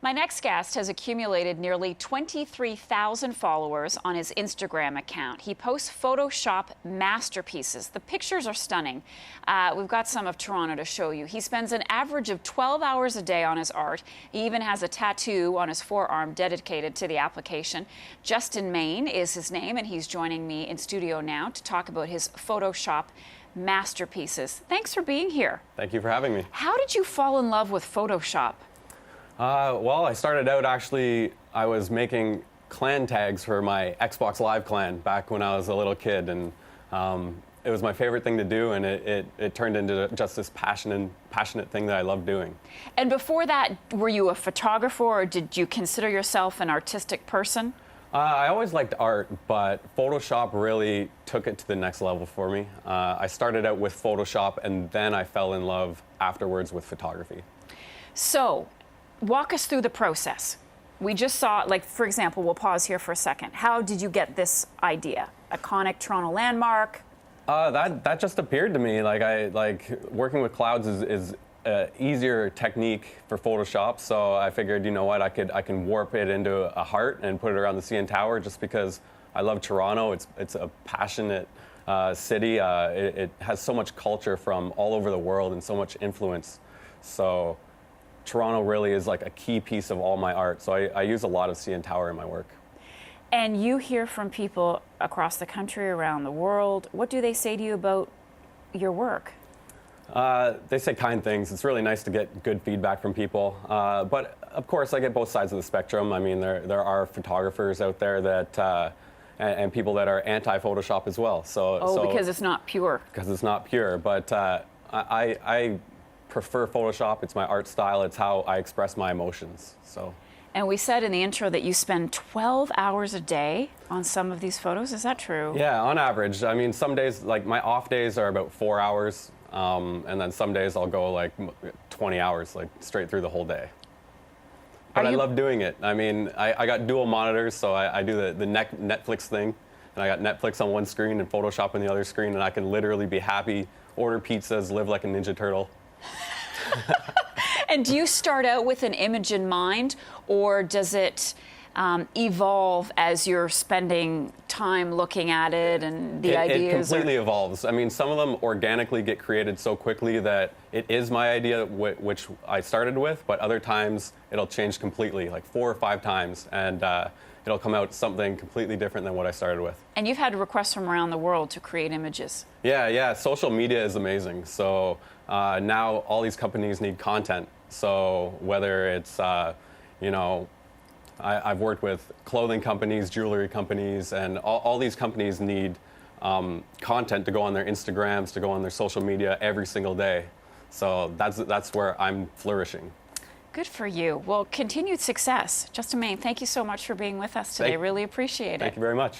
My next guest has accumulated nearly 23,000 followers on his Instagram account. He posts Photoshop masterpieces. The pictures are stunning. We've got some of Toronto to show you. He spends an average of 12 hours a day on his art. He even has a tattoo on his forearm dedicated to the application. Justin Main is his name, and he's joining me in studio now to talk about his Photoshop masterpieces. Thanks for being here. Thank you for having me. How did you fall in love with Photoshop? Well, I started out I was making clan tags for my Xbox Live clan back when I was a little kid, and it was my favorite thing to do, and it turned into just this passionate thing that I love doing. And before that, were you a photographer, or did you consider yourself an artistic person? I always liked art, but Photoshop really took it to the next level for me. I started out with Photoshop, and then I fell in love afterwards with photography. So, walk us through the process. We just saw, like, for example, we'll pause here for a second. How did you get this idea? Iconic Toronto landmark? That just appeared to me. Working with clouds is easier technique for Photoshop, so I figured, you know what, I can warp it into a heart and put it around the CN Tower just because I love Toronto. It's a passionate city. It has so much culture from all over the world and so much influence. So Toronto really is like a key piece of all my art. So I use a lot of CN Tower in my work. And you hear from people across the country, around the world. What do they say to you about your work? They say kind things. It's really nice to get good feedback from people. But of course, I get both sides of the spectrum. I mean, there are photographers out there that and people that are anti-Photoshop as well. So because it's not pure. Because it's not pure. But I prefer Photoshop. It's my art style. It's how I express my emotions. So. And we said in the intro that you spend 12 hours a day on some of these photos. Is that true? Yeah, on average. I mean, some days, like my off days are about 4 hours. And then some days I'll go like 20 hours, like straight through the whole day. But I love doing it. I mean, I got dual monitors, so I do the Netflix thing. And I got Netflix on one screen and Photoshop on the other screen, and I can literally be happy, order pizzas, live like a Ninja Turtle. And do you start out with an image in mind, or does it evolve as you're spending time looking at it and the ideas? It completely evolves. I mean, some of them organically get created so quickly that it is my idea, which I started with, but other times it'll change completely, like 4 or 5 times, and it'll come out something completely different than what I started with. And you've had requests from around the world to create images. Yeah. Social media is amazing. So now all these companies need content. So whether it's, I've worked with clothing companies, jewelry companies, and all these companies need content to go on their Instagrams, to go on their social media every single day. So that's where I'm flourishing. Good for you. Well, continued success. Justin Main, thank you so much for being with us today. Really appreciate it. Thank you very much.